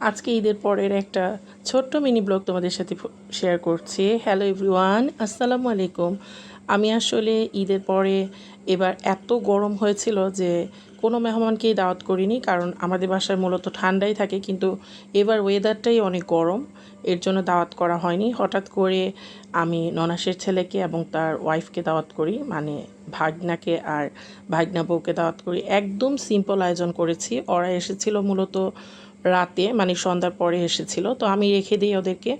আজকে ঈদের পরের একটা ছোট্ট মিনি ব্লগ তোমাদের সাথে শেয়ার করছি। হ্যালো এভরিওয়ান, আসসালামু আলাইকুম। আমি আসলে ঈদের পরে এবার এত গরম হয়েছিল যে কোনো মেহমানকেই দাওয়াত করিনি, কারণ আমাদের বাসায় মূলত ঠান্ডাই থাকে, কিন্তু এবার ওয়েদারটাই অনেক গরম, এর জন্য দাওয়াত করা হয়নি। হঠাৎ করে আমি ননাসের ছেলেকে এবং তার ওয়াইফকে দাওয়াত করি, মানে ভাগনাকে আর ভাগনা বউকে দাওয়াত করি। একদম সিম্পল আয়োজন করেছি। ওরা এসেছিল মূলত রাতে, মানে সন্ধ্যার পরে এসেছিল, তো আমি রেখে দিই ওদেরকে।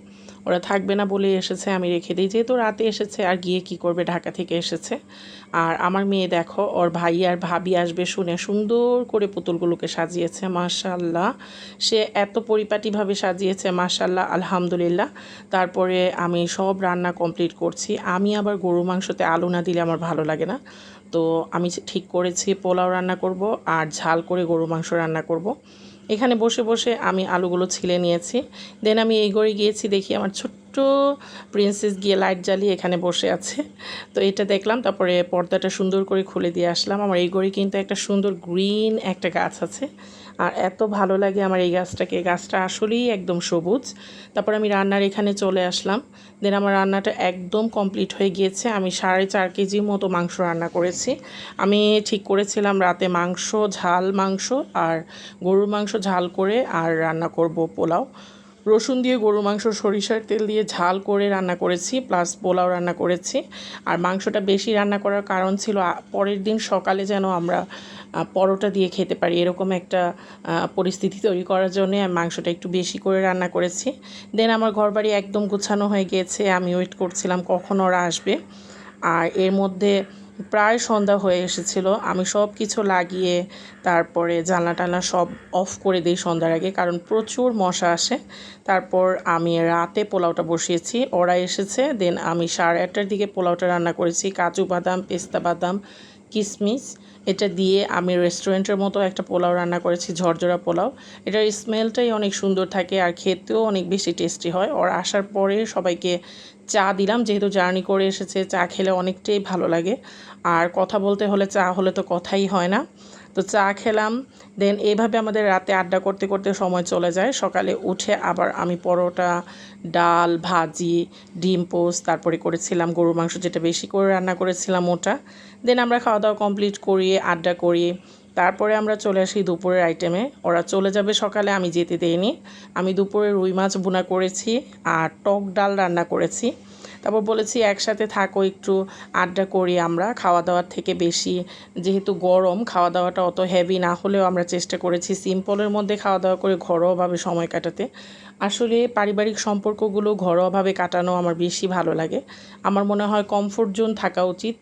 ওরা থাকবে না বলে এসেছে, আমি রেখে দিই, যেহেতু রাতে এসেছে আর গিয়ে কি করবে, ঢাকা থেকে এসেছে। আর আমার মেয়ে দেখো, ওর ভাই আর ভাবি আসবে শুনে সুন্দর করে পুতুলগুলোকে সাজিয়েছে, মাশাল্লাহ। সে এত পরিপাটিভাবে সাজিয়েছে, মাশাল্লাহ, আলহামদুলিল্লাহ। তারপরে আমি সব রান্না কমপ্লিট করছি। আমি আবার গরু মাংসতে আলু না দিলে আমার ভালো লাগে না, তো আমি ঠিক করেছি পোলাও রান্না করব আর ঝাল করে গরু মাংস রান্না করব। এখানে বসে বসে আমি আলুগুলো ছিলে নিয়েছি। দেন আমি এই ঘরে গিয়েছি, দেখি আমার ছোট্ট প্রিন্সেস গিয়ে লাইট জ্বালিয়ে এখানে বসে আছে। তো এটা দেখলাম, তারপরে পর্দাটা সুন্দর করে খুলে দিয়ে আসলাম। আমার এই ঘরে কিন্তু একটা সুন্দর গ্রিন একটা গাছ আছে, আর এত ভালো লাগে আমার এই গাছটাকে। গাছটা আসলেই একদম সবুজ। তারপর আমি রান্নার এখানে চলে আসলাম। দেন আমার রান্নাটা একদম কমপ্লিট হয়ে গিয়েছে। আমি 4.5 কেজি মতো মাংস রান্না করেছি। আমি ঠিক করেছিলাম রাতে মাংস, ঝাল মাংস আর গরুর মাংস ঝাল করে আর রান্না করব পোলাও। রসুন দিয়ে গরুর মাংস সরিষার তেল দিয়ে ঝাল করে রান্না করেছি, প্লাস পোলাও রান্না করেছি। আর মাংসটা বেশি রান্না করার কারণ ছিল পরের দিন সকালে যেন আমরা পরোটা দিয়ে খেতে পারি, এরকম একটা পরিস্থিতি তৈরি করার জন্যে আমি মাংসটা একটু বেশি করে রান্না করেছি। দেন আমার ঘরবাড়ি একদম গুছানো হয়ে গিয়েছে। আমি ওয়েট করছিলাম কখন ওরা আসবে। আর এর মধ্যে প্রায় সন্ধ্যা হয়ে এসেছিল। আমি সব কিছু লাগিয়ে তারপরে জানলা টানলা সব অফ করে দিই সন্ধ্যার আগে, কারণ প্রচুর মশা আসে। তারপর আমি রাতে পোলাওটা বসিয়েছি, ওরা এসেছে। দেন আমি 8:30টার দিকে পোলাওটা রান্না করেছি। কাজু বাদাম, পেস্তা বাদাম, কিশমিশ এটা দিয়ে আমি রেস্টুরেন্টের মতো একটা পোলাও রান্না করেছি, ঝরঝরা পোলাও। এটার স্মেলটাই অনেক সুন্দর থাকে আর খেতেও অনেক বেশি টেস্টি হয়। ওরা আসার পরে সবাইকে চা দিলাম, যেহেতু জার্নি করে এসেছে, চা খেলে অনেকটাই ভালো লাগে। আর কথা বলতে হলে চা হলে তো কথাই হয় না, তো চা খেলাম। দেন এইভাবে আমাদের রাতে আড্ডা করতে করতে সময় চলে যায়। সকালে উঠে আবার আমি পরোটা, ডাল, ভাজি, ডিম পোস্ট, তারপরে করেছিলাম গরুর মাংস, যেটা বেশি করে রান্না করেছিলাম ওটা। দেন আমরা খাওয়া দাওয়া কমপ্লিট করি, আড্ডা করি। তারপরে আমরা চলে আসি দুপুরের আইটেমে। ওরা চলে যাবে সকালে, আমি যেতে দেইনি। আমি দুপুরে রুই মাছ ভুনা করেছি আর টক ডাল রান্না করেছি। তারপর বলেছি একসাথে থাকো, একটু আড্ডা করি আমরা, খাওয়া দাওয়ার থেকে বেশি, যেহেতু গরম খাওয়া দাওয়াটা অত হেভি না হলেও আমরা চেষ্টা করেছি সিম্পলের মধ্যে খাওয়া দাওয়া করে ঘরোয়াভাবে সময় কাটাতে। আসলে পারিবারিক সম্পর্কগুলো ঘরোয়াভাবে কাটানো আমার বেশি ভালো লাগে। আমার মনে হয় কমফোর্ট জোন থাকা উচিত।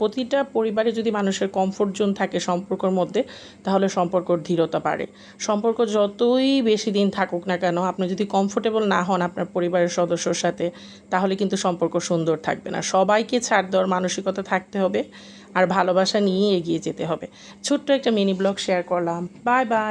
প্রতিটা পরিবারে যদি মানুষের কমফোর্ট জোন থাকে সম্পর্কের মধ্যে, তাহলে সম্পর্কর দৃঢ়তা বাড়ে। সম্পর্ক যতই বেশি দিন থাকুক না কেন, আপনি যদি কমফোর্টেবল না হন আপনার পরিবারের সদস্যর সাথে, তাহলে কিন্তু সম্পর্ক সুন্দর থাকবে না। সবাইকে ছাড় দেওয়ার মানসিকতা থাকতে হবে আর ভালোবাসা নিয়ে এগিয়ে যেতে হবে। ছোট্ট একটা মিনি ব্লগ শেয়ার করলাম। Bye bye.